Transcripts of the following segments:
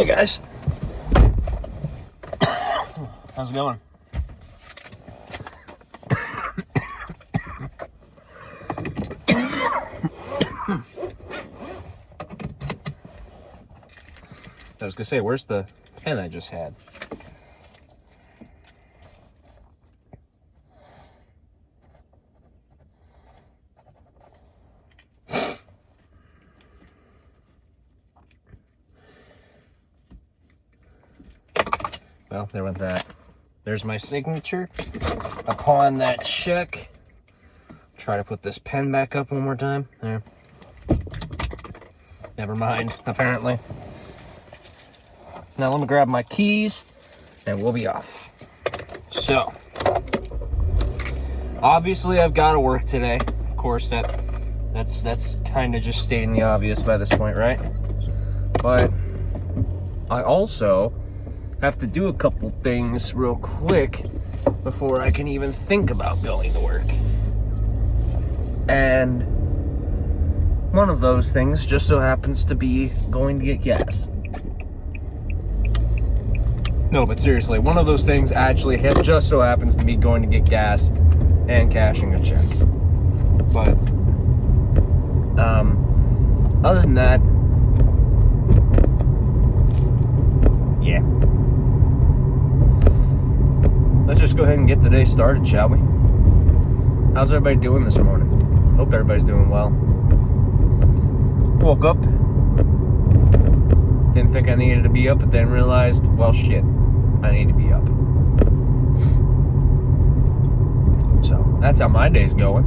Hey guys. How's it going? I was gonna say, where's the pen I just had? Well, there went that. There's my signature upon that check. Try to put this pen back up one more time. There. Never mind, apparently. Now let me grab my keys and we'll be off. So, obviously I've got to work today. Of course, that's kind of just stating the obvious by this point, right? But I also have to do a couple things real quick before I can even think about going to work. And one of those things just so happens to be going to get gas. No, but seriously, one of those things actually just so happens to be going to get gas and cashing a check. But other than that, yeah. Let's just go ahead and get the day started, shall we? How's everybody doing this morning? Hope everybody's doing well. Woke up. Didn't think I needed to be up, but then realized, well, shit, I need to be up. So, that's how my day's going.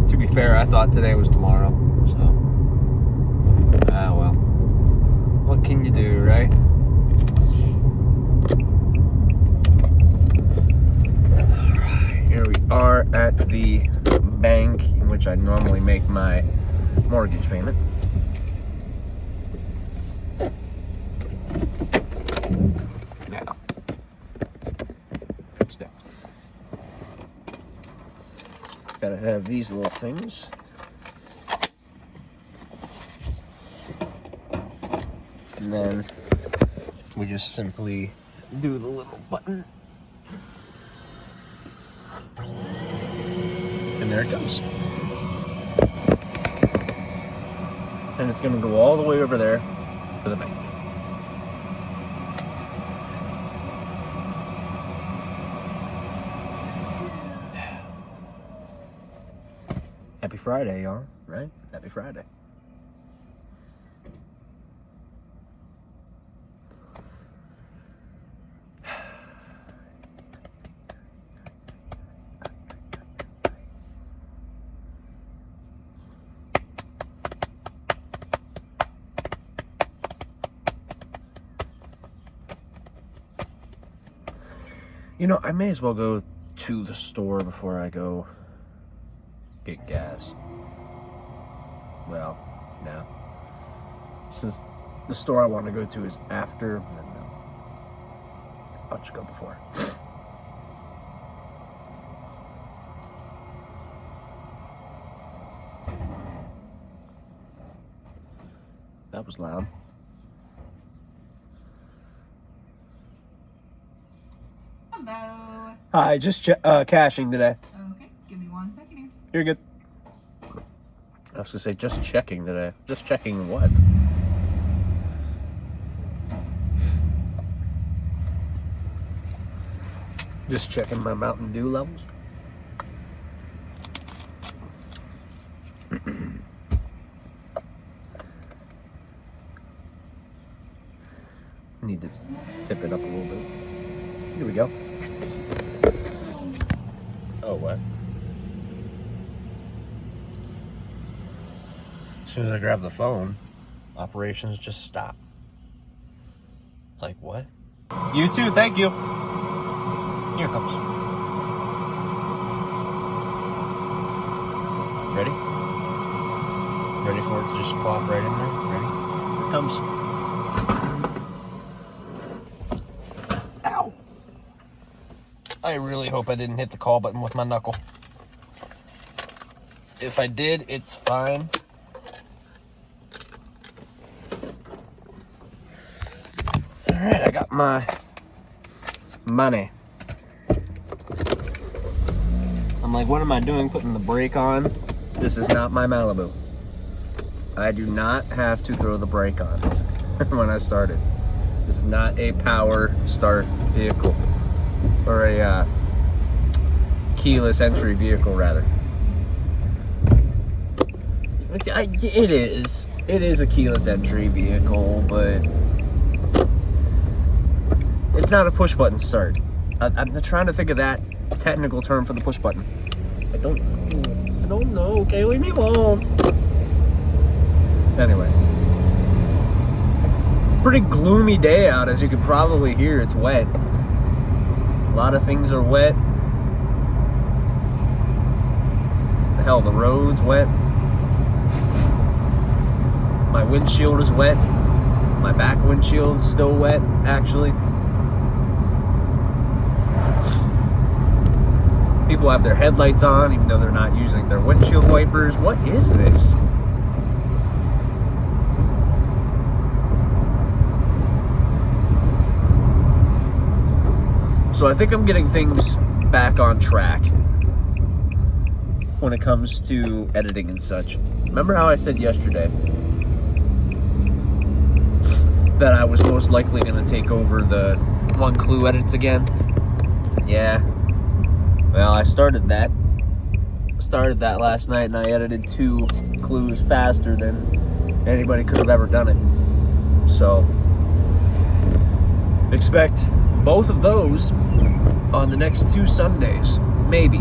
To be fair, I thought today was tomorrow. So, well. What can you do, right? Here we are at the bank in which I normally make my mortgage payment. Now, step. Gotta have these little things. And then we just simply do the little button. And there it goes. And it's going to go all the way over there to the bank. Happy Friday, y'all, right? Happy Friday. You know, I may as well go to the store before I go get gas. Well, no. Since the store I want to go to is after, then no. I'll just go before. That was loud. Hello. Hi, just cashing today. Okay, give me 1 second here. You're good. I was gonna say just checking today. Just checking what? Just checking my Mountain Dew levels. Need to tip it up a little bit. Here we go. Oh, what? As soon as I grab the phone, operations just stop. Like what? You too, thank you. Here it comes. Ready? Ready for it to just plop right in there? Ready? Here it comes. Ow! I really hope I didn't hit the call button with my knuckle. If I did, it's fine. Alright, I got my money. I'm like, what am I doing putting the brake on? This is not my Malibu. I do not have to throw the brake on when I started. This is not a power start vehicle. Or a keyless entry vehicle, rather. It is. It is a keyless entry vehicle, but it's not a push button start. I'm trying to think of that technical term for the push button. I don't know. Okay, leave me alone. Anyway, pretty gloomy day out, as you can probably hear. It's wet. A lot of things are wet. Hell, the road's wet. My windshield is wet. My back windshield is still wet, actually. People have their headlights on, even though they're not using their windshield wipers. What is this? So I think I'm getting things back on track when it comes to editing and such. Remember how I said yesterday that I was most likely going to take over the One Clue edits again? Yeah. Well, I started that last night, and I edited 2 clues faster than anybody could have ever done it. So, expect both of those on the next 2 Sundays, maybe.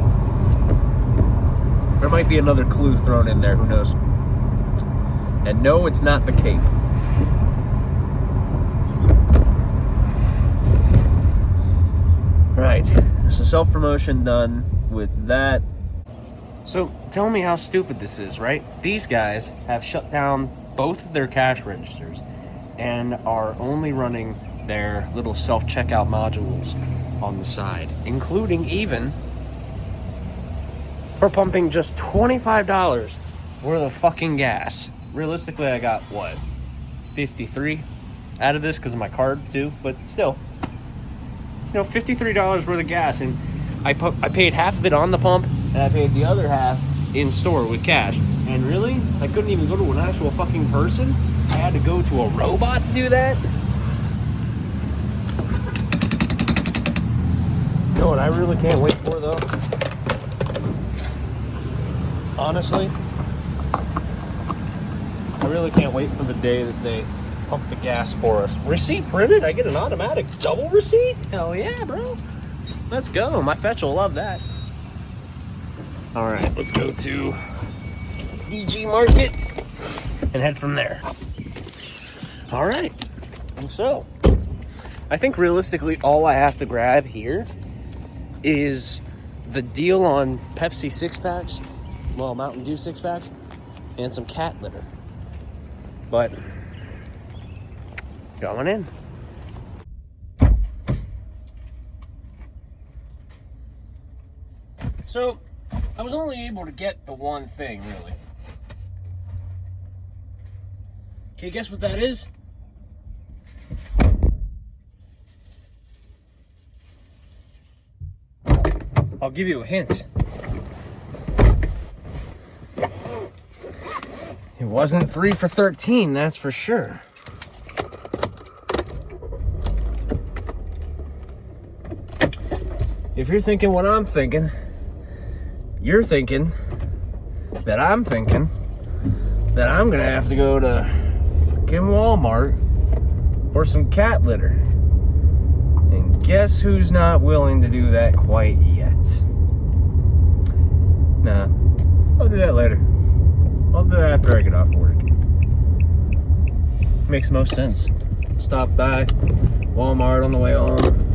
There might be another clue thrown in there, who knows. And no, it's not the Cape. Right, so self-promotion done with that. So tell me how stupid this is, right? These guys have shut down both of their cash registers and are only running their little self-checkout modules on the side, including even for pumping just $25 worth of fucking gas. Realistically, I got, what, 53 out of this because of my card too, but still. You know, $53 worth of gas, and I paid half of it on the pump, and I paid the other half in store with cash. And really, I couldn't even go to an actual fucking person. I had to go to a robot to do that. You know what I really can't wait for, though? Honestly, I really can't wait for the day that they pump the gas for us. Receipt printed? I get an automatic double receipt? Hell yeah, bro. Let's go. My fetch will love that. All right, let's go to DG Market and head from there. All right. And so, I think realistically all I have to grab here is the deal on Pepsi 6-packs, well, Mountain Dew 6-packs, and some cat litter. But going in. So, I was only able to get the one thing, really. Okay, guess what that is? I'll give you a hint. It wasn't 3 for $13, that's for sure. If you're thinking what I'm thinking, you're thinking that I'm thinking that I'm gonna have to go to fucking Walmart for some cat litter. And guess who's not willing to do that quite yet? Nah, I'll do that later. I'll do that after I get off work. Makes most sense. Stop by Walmart on the way home.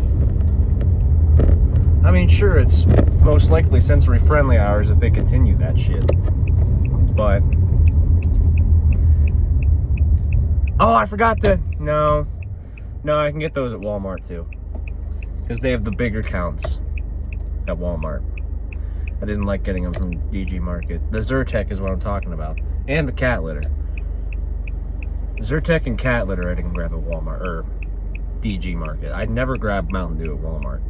I mean, sure, it's most likely sensory friendly hours if they continue that shit. But oh, I forgot to. No, I can get those at Walmart too, because they have the bigger counts at Walmart. I didn't like getting them from DG Market. The Zyrtec is what I'm talking about, and the cat litter. Zyrtec and cat litter I didn't grab at Walmart or DG Market. I'd never grab Mountain Dew at Walmart.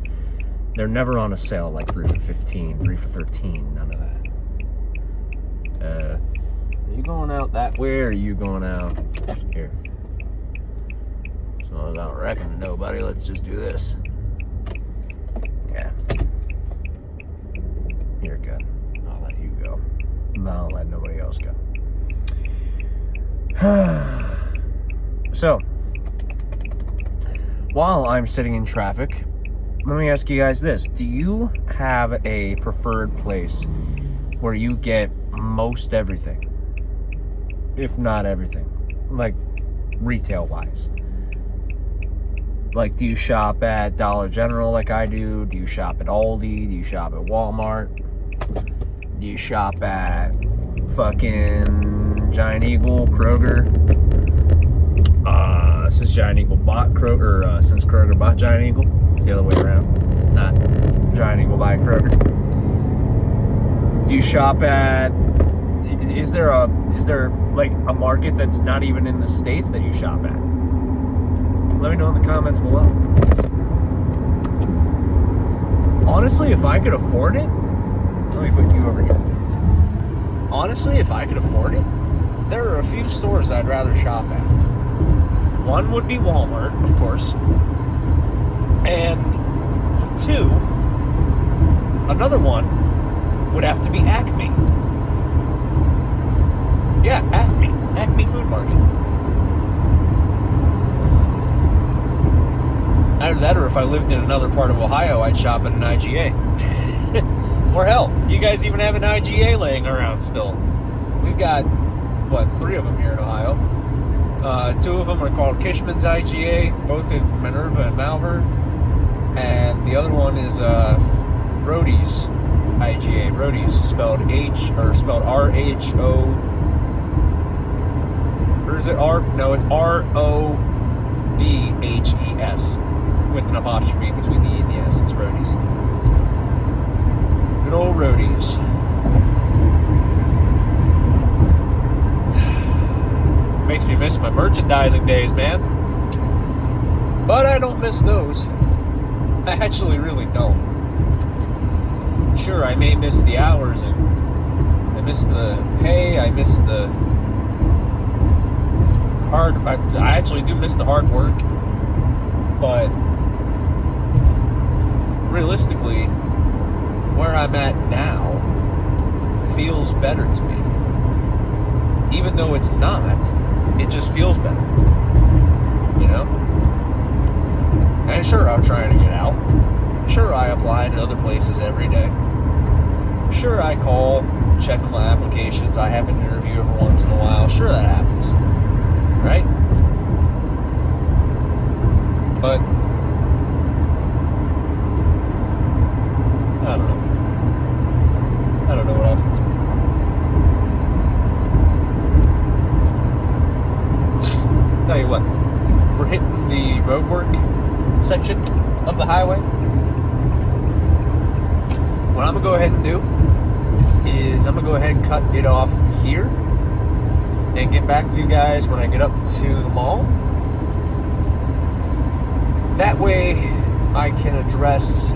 They're never on a sale like 3 for $15, 3 for $13, none of that. Are you going out that way or are you going out here? So I don't reckon nobody, let's just do this. Yeah. You're good. I'll let you go. I'll let nobody else go. So, while I'm sitting in traffic, let me ask you guys this. Do you have a preferred place where you get most everything? If not everything. Like, retail-wise. Like, do you shop at Dollar General like I do? Do you shop at Aldi? Do you shop at Walmart? Do you shop at fucking Giant Eagle, Kroger? Since Giant Eagle bought Kroger, since Kroger bought Giant Eagle, it's the other way around. Not Giant Eagle buying Kroger. Do you shop at? Is there like a market that's not even in the States that you shop at? Let me know in the comments below. Honestly, if I could afford it, let me put you over here. Honestly, if I could afford it, there are a few stores I'd rather shop at. One would be Walmart, of course. And for two, another one would have to be Acme. Yeah, Acme. Acme Food Market. Either that or if I lived in another part of Ohio, I'd shop at an IGA. Or hell, do you guys even have an IGA laying around still? We've got, what, 3 of them here in Ohio. 2 of them are called Kishman's IGA, both in Minerva and Malvern. And the other one is Rhodey's IGA. Rhodey's spelled R-H-O. Or is it R? No, it's R-O-D-H-E-S. With an apostrophe between the E and the S. It's Rhodey's. Good old Rhodey's. Makes me miss my merchandising days, man. But I don't miss those. I actually really don't. Sure, I may miss the hours and I miss the pay, I miss the hard... I actually do miss the hard work. But realistically, where I'm at now feels better to me. Even though it's not, it just feels better. You know? And sure, I'm trying to get out. Sure, I apply to other places every day. Sure, I call, check on my applications. I have an interview every once in a while. Sure, that happens. Right? But I don't know. I don't know what happens. Tell you what, we're hitting the roadwork section of the highway. What I'm gonna go ahead and do is I'm gonna go ahead and cut it off here and get back with you guys when I get up to the mall. That way I can address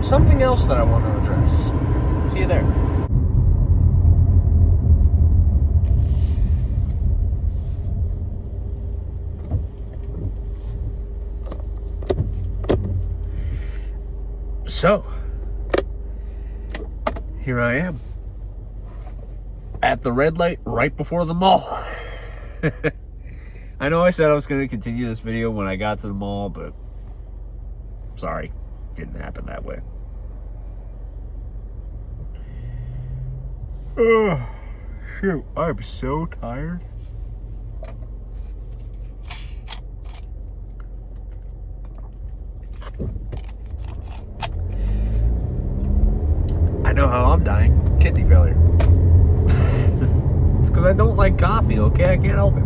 something else that I want to address. See you there. So, here I am at the red light right before the mall. I know I said I was going to continue this video when I got to the mall, but sorry, it didn't happen that way. Oh, shoot, I'm so tired. I know how I'm dying. Kidney failure. It's because I don't like coffee, okay? I can't help it.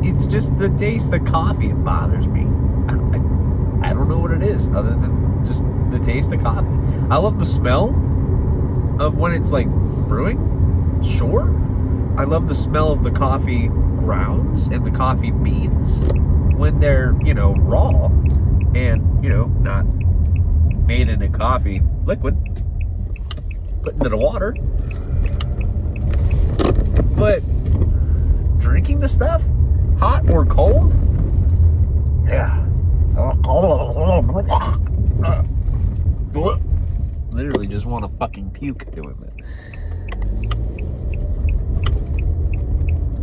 It's just the taste of coffee. It bothers me. I don't know what it is other than just the taste of coffee. I love the smell of when it's like brewing. Sure. I love the smell of the coffee grounds and the coffee beans when they're, raw and, not made into coffee liquid, put into the water. But drinking the stuff, hot or cold, yeah. Literally just want to fucking puke doing that.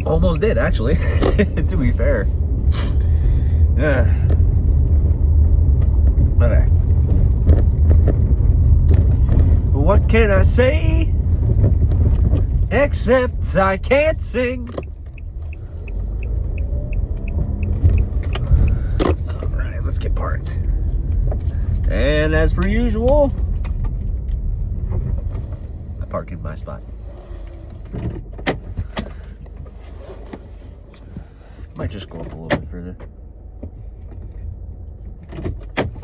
Almost did, actually, to be fair. Yeah. But what can I say? Except I can't sing. Alright, let's get parked. And as per usual, I park in my spot. Might just go up a little bit further.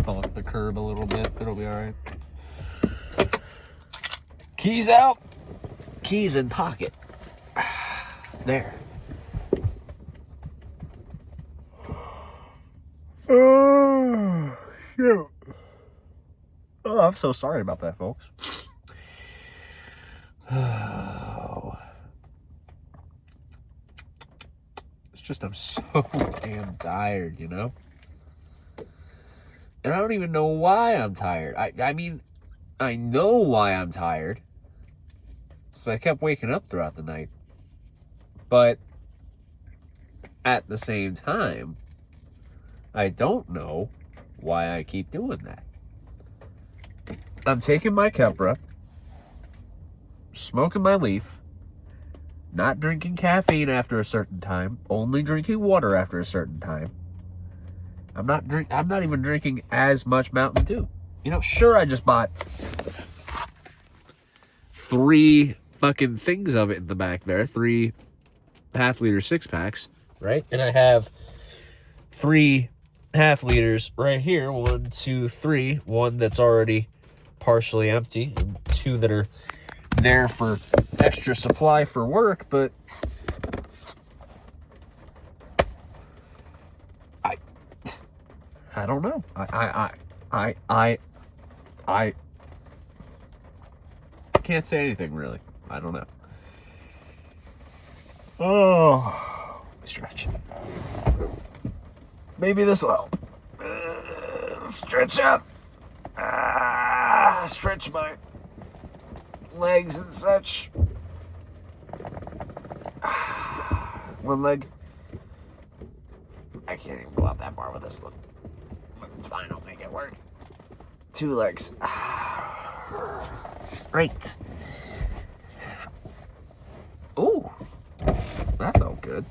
Pull up the curb a little bit. It'll be alright. Keys out. Keys in pocket. There. Oh, shoot. Oh, I'm so sorry about that, folks. Oh. It's just I'm so damn tired, And I don't even know why I'm tired. I mean, I know why I'm tired. So I kept waking up throughout the night. But at the same time, I don't know why I keep doing that. I'm taking my Kepra, smoking my leaf, not drinking caffeine after a certain time, only drinking water after a certain time. I'm not even drinking as much Mountain Dew. Sure, I just bought 3 fucking things of it in the back there, 3 half-liter 6-packs, right? And I have 3 half-liters right here. 1, 2, 3. 1 that's already partially empty, and 2 that are there for extra supply for work, but I don't know. I can't say anything really. I don't know. Oh, stretch. Maybe this will help. Stretch up. Stretch my legs and such. One leg. I can't even go out that far with this look. But it's fine, I'll make it work. 2 legs. Great. Ooh. That felt good.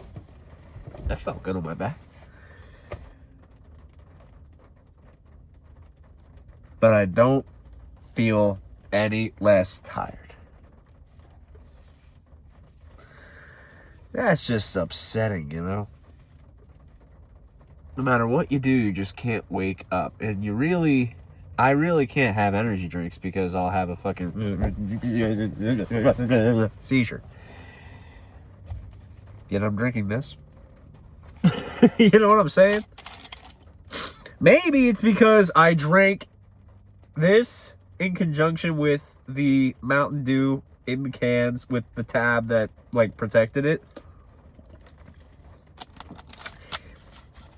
That felt good on my back. But I don't feel any less tired. That's just upsetting, No matter what you do, you just can't wake up. And I really can't have energy drinks because I'll have a fucking seizure. Yet I'm drinking this. You know what I'm saying? Maybe it's because I drank this in conjunction with the Mountain Dew in the cans with the tab that protected it.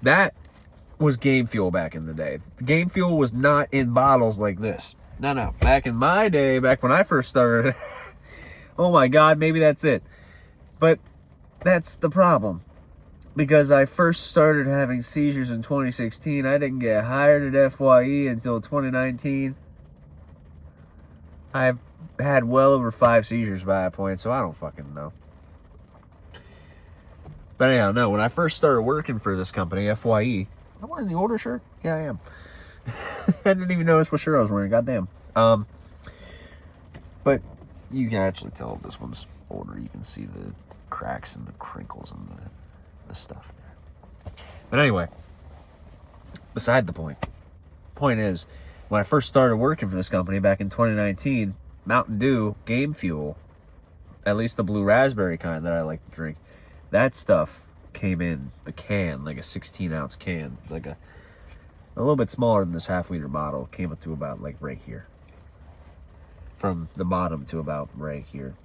That was Game Fuel back in the day. Game Fuel was not in bottles like this. No. Back in my day, back when I first started, oh my God, maybe that's it. But that's the problem. Because I first started having seizures in 2016. I didn't get hired at FYE until 2019. I've had well over 5 seizures by that point, so I don't fucking know. But anyhow, no, when I first started working for this company, FYE, am I wearing the older shirt? Yeah, I am. I didn't even notice what shirt I was wearing, goddamn. But you can actually tell this one's older. You can see the cracks and the crinkles and the stuff there. But anyway, beside the point. Point is, when I first started working for this company back in 2019, Mountain Dew, Game Fuel, at least the blue raspberry kind that I like to drink, that stuff came in the can, like a 16-ounce can. It's like a little bit smaller than this half-liter bottle. It came up to about like right here. From the bottom to about right here.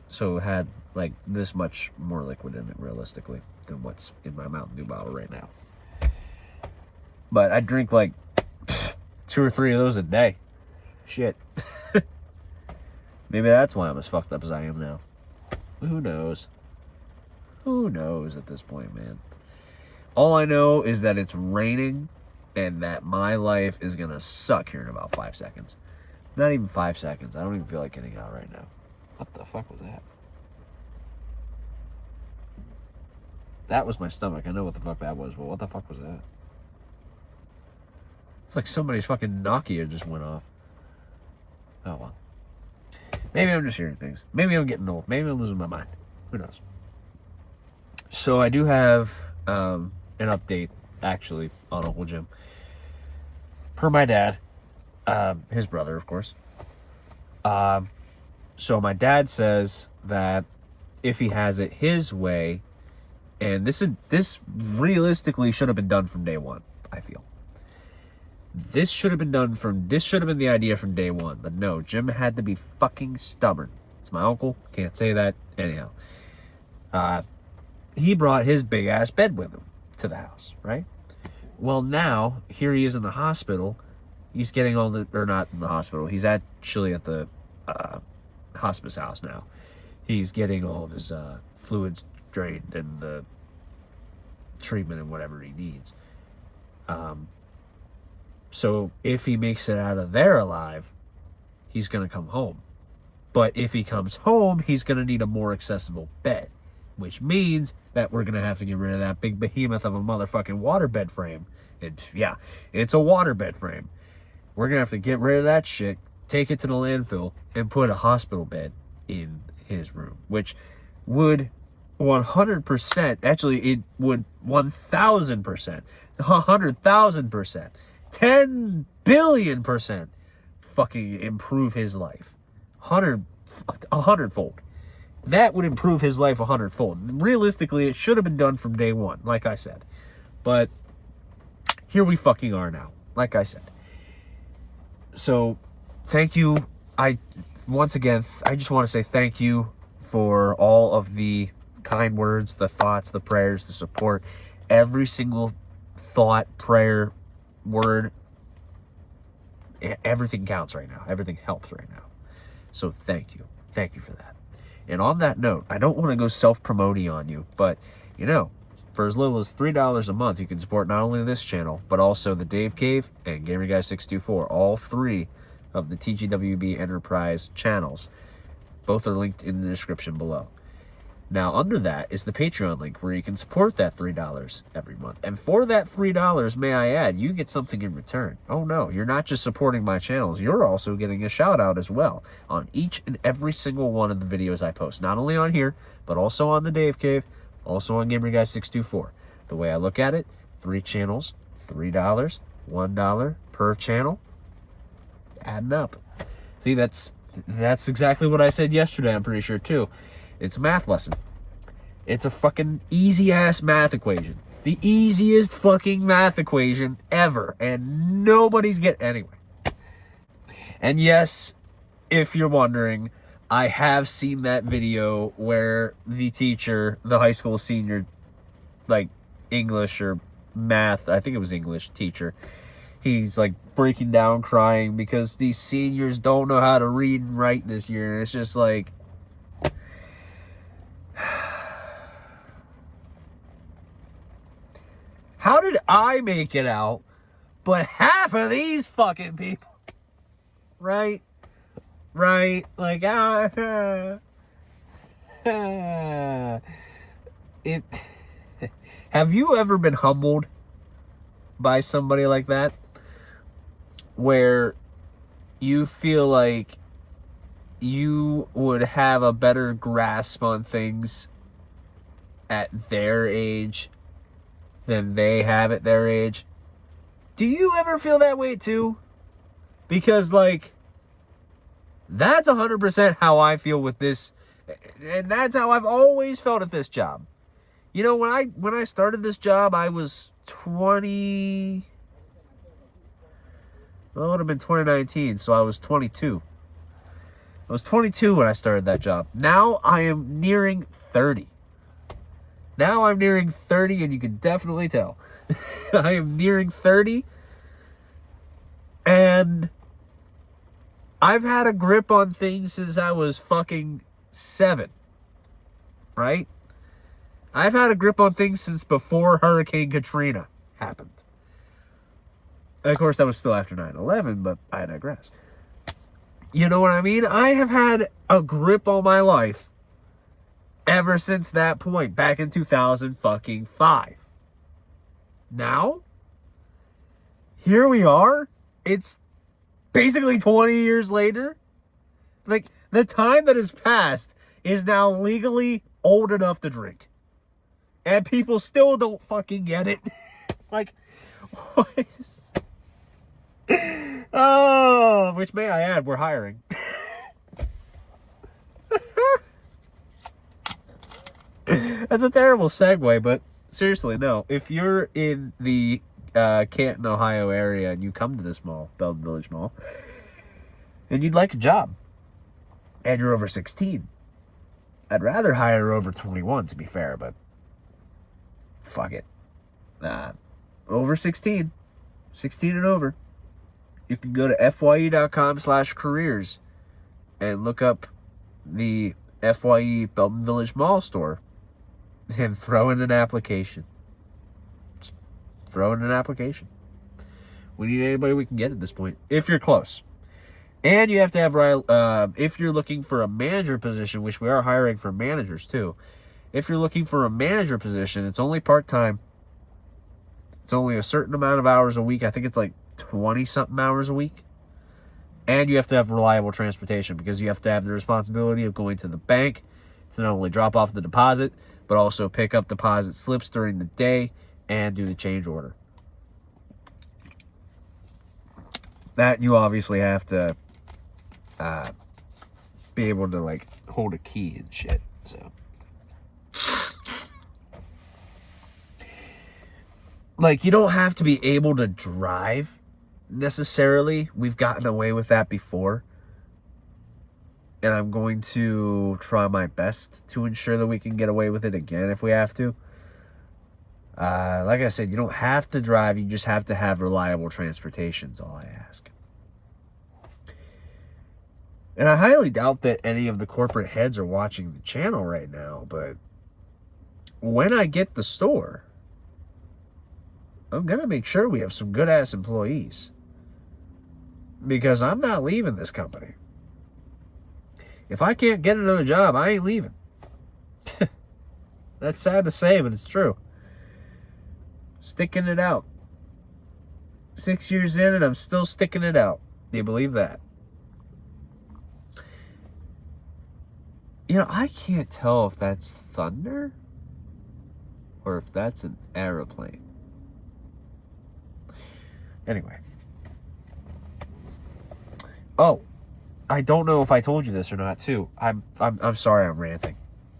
So it had like this much more liquid in it, realistically, than what's in my Mountain Dew bottle right now. But I drink like 2 or 3 of those a day. Shit. Maybe that's why I'm as fucked up as I am now. Who knows? Who knows at this point, man? All I know is that it's raining and that my life is gonna suck here in about 5 seconds. Not even 5 seconds. I don't even feel like getting out right now. What the fuck was that? That was my stomach. I know what the fuck that was, but what the fuck was that? It's like somebody's fucking Nokia just went off. Oh, well. Maybe I'm just hearing things. Maybe I'm getting old. Maybe I'm losing my mind. Who knows? So I do have an update, actually, on Uncle Jim. Per my dad. His brother, of course. So my dad says that if he has it his way, and this realistically should have been done from day one, I feel. This should have been the idea from day one, but no, Jim had to be fucking stubborn. It's my uncle, can't say that anyhow. He brought his big ass bed with him to the house, right? Well, now here he is in the hospital. He's getting all the, or not in the hospital. He's actually at the hospice house now. He's getting all of his fluids drained and the treatment and whatever he needs. So if he makes it out of there alive, he's going to come home. But if he comes home, he's going to need a more accessible bed, which means that we're going to have to get rid of that big behemoth of a motherfucking waterbed frame. Yeah, it's a waterbed frame. We're going to have to get rid of that shit, take it to the landfill, and put a hospital bed in his room, which would 100%, actually it would 1,000%, 100,000%, 10 billion% fucking improve his life. 100-fold. That would improve his life 100-fold. Realistically, it should have been done from day one, like I said. But here we fucking are now, like I said. So, thank you. Once again, I just want to say thank you for all of the kind words, the thoughts, the prayers, the support. Every single thought, prayer, word, everything counts right now. Everything helps right now. So thank you. Thank you for that. And on that note, I don't want to go self-promoting on you, but, you know, for as little as $3 a month, you can support not only this channel, but also the Dave Cave and GamerGuy624, all 3 of the TGWB Enterprise channels. Both are linked in the description below. Now, under that is the Patreon link where you can support that $3 every month. And for that $3, may I add, you get something in return. Oh no, you're not just supporting my channels, you're also getting a shout out as well on each and every single one of the videos I post. Not only on here, but also on the Dave Cave, also on GamerGuy624. The way I look at it, 3 channels, $3, $1 per channel, adding up. See, that's exactly what I said yesterday, I'm pretty sure, too. It's a math lesson. It's a fucking easy-ass math equation. The easiest fucking math equation ever. And nobody's anyway. And yes, if you're wondering, I have seen that video where the teacher, the high school senior, like, English or math, I think it was English teacher, he's, like, breaking down crying because these seniors don't know how to read and write this year. And it's just like, how did I make it out, but half of these fucking people, right? Like, have you ever been humbled by somebody like that? Where you feel like you would have a better grasp on things at their age than they have at their age? Do you ever feel that way too? Because, like, that's 100% how I feel with this, and that's how I've always felt at this job. You know, when I started this job, I was 20. Well, it would have been 2019, so I was 22. I was 22 when I started that job. Now I am nearing 30. Now I'm nearing 30, and you can definitely tell. I am nearing 30, and I've had a grip on things since I was fucking 7, right? I've had a grip on things since before Hurricane Katrina happened. And of course, that was still after 9/11, but I digress. You know what I mean? I have had a grip on my life ever since that point, back in 2005. Now, here we are. It's basically 20 years later. Like, the time that has passed is now legally old enough to drink. And people still don't fucking get it. Like, what is... Oh, which may I add, we're hiring. That's a terrible segue, but seriously, no. If you're in the Canton, Ohio area and you come to this mall, Belden Village Mall, and you'd like a job, and you're over 16, I'd rather hire over 21, to be fair, but fuck it. Over 16 and over, you can go to fye.com/careers and look up the FYE Belden Village Mall store and throw in an application. Just throw in an application. We need anybody we can get at this point, if you're close. And you have to have, if you're looking for a manager position, which we are hiring for managers too. If you're looking for a manager position, it's only part-time. It's only a certain amount of hours a week. I think it's like 20-something hours a week. And you have to have reliable transportation because you have to have the responsibility of going to the bank to not only drop off the deposit, but also pick up deposit slips during the day and do the change order. That you obviously have to be able to, like, hold a key and shit. So, like, you don't have to be able to drive necessarily. We've gotten away with that before. And I'm going to try my best to ensure that we can get away with it again if we have to. Like I said, you don't have to drive. You just have to have reliable transportation is all I ask. And I highly doubt that any of the corporate heads are watching the channel right now. But when I get the store, I'm going to make sure we have some good-ass employees. Because I'm not leaving this company. If I can't get another job, I ain't leaving. That's sad to say, but it's true. Sticking it out. 6 years in and I'm still sticking it out. Do you believe that? You know, I can't tell if that's thunder or if that's an aeroplane. Anyway. Oh, I don't know if I told you this or not, too. I'm sorry I'm ranting.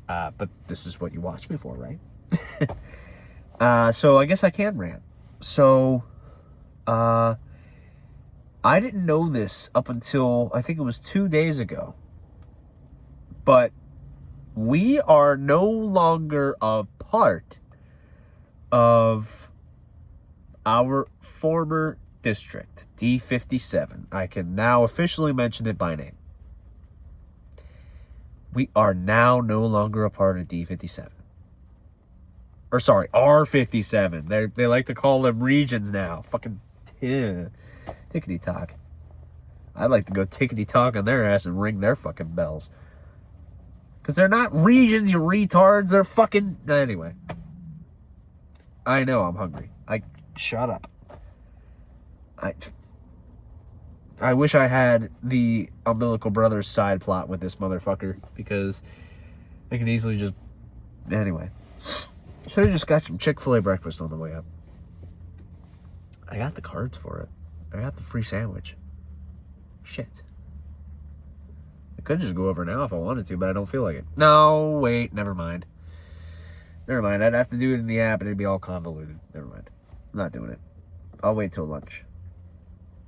But this is what you watch me for, right? So I guess I can rant. So, I didn't know this up until, I think it was 2 days ago. But we are no longer a part of our former district, D57. I can now officially mention it by name. We are now no longer a part of D57. Or sorry, R57. They like to call them regions now. Fucking tickety-tock. I'd like to go tickety-tock on their ass and ring their fucking bells. Because they're not regions, you retards. They're fucking... Anyway. I know I'm hungry. Shut up. I wish I had the Umbilical Brothers side plot with this motherfucker. Because I could easily just... Anyway. Should have just got some Chick-fil-A breakfast on the way up. I got the cards for it. I got the free sandwich. Shit. I could just go over now if I wanted to, but I don't feel like it. No, wait, never mind. Never mind. I'd have to do it in the app and it'd be all convoluted. Never mind. I'm not doing it. I'll wait till lunch.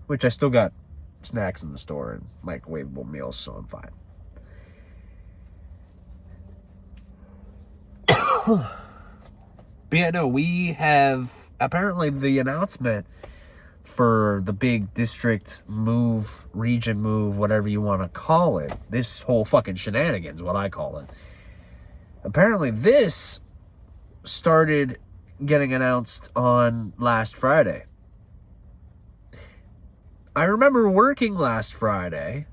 Which I still got snacks in the store and microwavable meals, so I'm fine. But yeah, no, we have apparently the announcement for the big district move, region move, whatever you want to call it. This whole fucking shenanigans, what I call it. Apparently this started getting announced on last Friday. I remember working last Friday.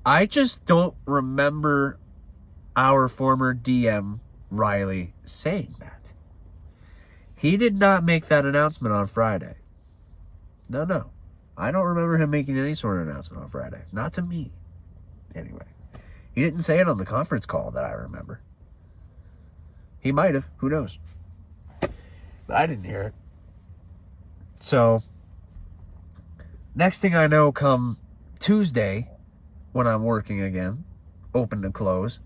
I just don't remember our former DM, Riley, saying that. He did not make that announcement on Friday. No. I don't remember him making any sort of announcement on Friday. Not to me. Anyway. He didn't say it on the conference call that I remember. He might have. Who knows? But I didn't hear it. So, next thing I know, come Tuesday, when I'm working again, open to close,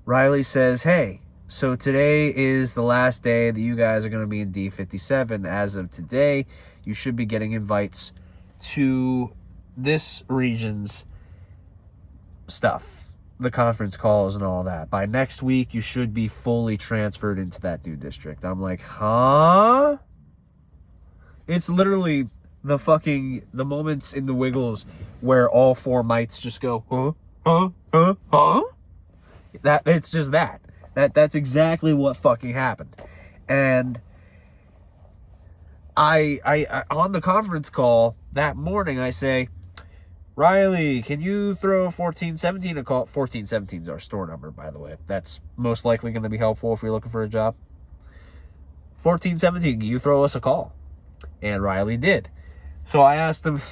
Riley says, hey, so today is the last day that you guys are going to be in D57. As of today, you should be getting invites to this region's stuff, the conference calls and all that. By next week, you should be fully transferred into that new district. I'm like, huh? It's literally the moments in the Wiggles where all four mites just go, huh? It's just that. That's exactly what fucking happened. And I on the conference call that morning, I say, Riley, can you throw 1417 a call? 1417 is our store number, by the way. That's most likely going to be helpful if you're looking for a job. 1417, can you throw us a call? And Riley did. So I asked him,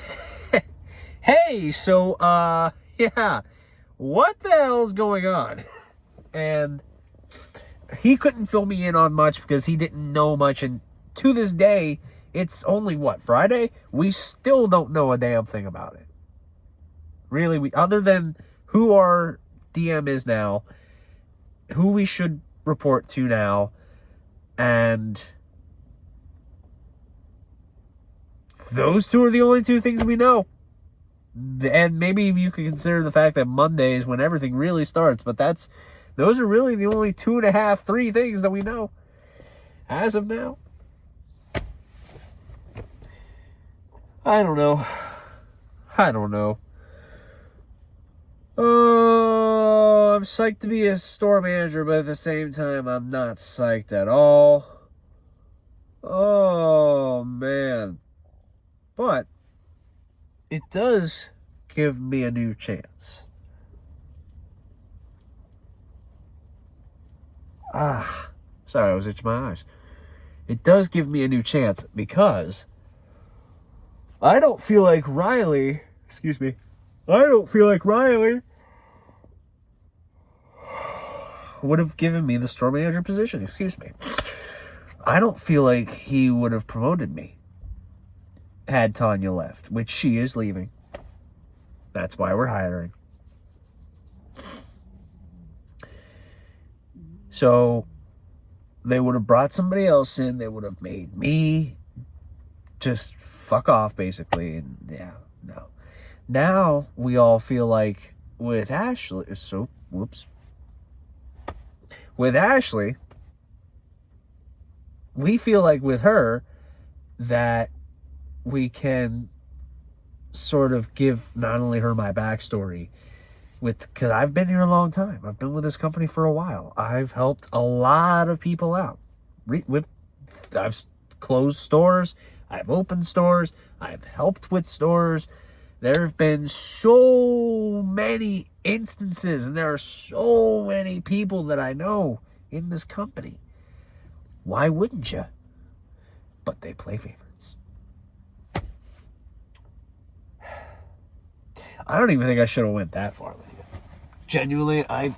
hey, so, yeah, what the hell's going on? And he couldn't fill me in on much because he didn't know much. And to this day, it's only, Friday? We still don't know a damn thing about it. Really, other than who our DM is now, who we should report to now, and those two are the only two things we know. And maybe you could consider the fact that Monday is when everything really starts, but those are really the only 2.5, 3 things that we know as of now. I don't know. Oh, I'm psyched to be a store manager, but at the same time, I'm not psyched at all. Oh, man. But it does give me a new chance. Sorry, I was itching my eyes. It does give me a new chance because I don't feel like Riley would have given me the store manager position. I don't feel like he would have promoted me had Tanya left, which she is leaving. That's why we're hiring. So they would have brought somebody else in. They would have made me just fuck off, basically. And yeah, no. Now we all feel like with Ashley, with Ashley, we feel like with her that we can sort of give not only her my backstory, because I've been here a long time. I've been with this company for a while. I've helped a lot of people out. I've closed stores. I've opened stores. I've helped with stores. There have been so many instances, and there are so many people that I know in this company. Why wouldn't you? But they play favorites. I don't even think I should have went that far with you. Genuinely, I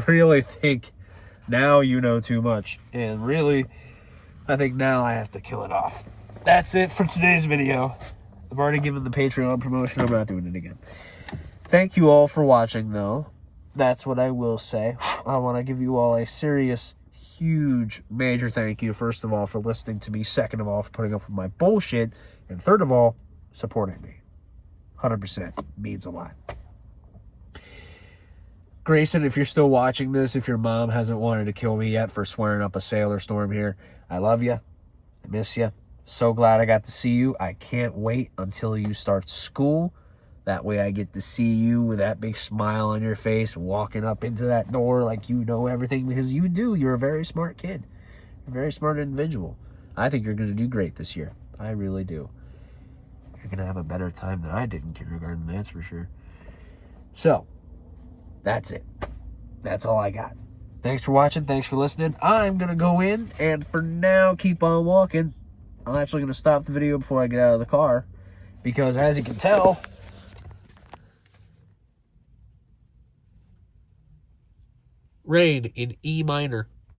really think now you know too much. And really, I think now I have to kill it off. That's it for today's video. I've already given the Patreon promotion. I'm not doing it again. Thank you all for watching, though. That's what I will say. I want to give you all a serious, huge, major thank you, first of all, for listening to me. Second of all, for putting up with my bullshit. And third of all, supporting me. 100% means a lot. Grayson, if you're still watching this, if your mom hasn't wanted to kill me yet for swearing up a sailor storm here, I love you. I miss you. So glad I got to see you. I can't wait until you start school. That way I get to see you with that big smile on your face, walking up into that door like you know everything, because you do. You're a very smart kid. You're a very smart individual. I think you're going to do great this year. I really do. You're going to have a better time than I did in kindergarten, that's for sure. So, that's it. That's all I got. Thanks for watching. Thanks for listening. I'm going to go in and for now keep on walking. I'm actually going to stop the video before I get out of the car because as you can tell, rain in E minor.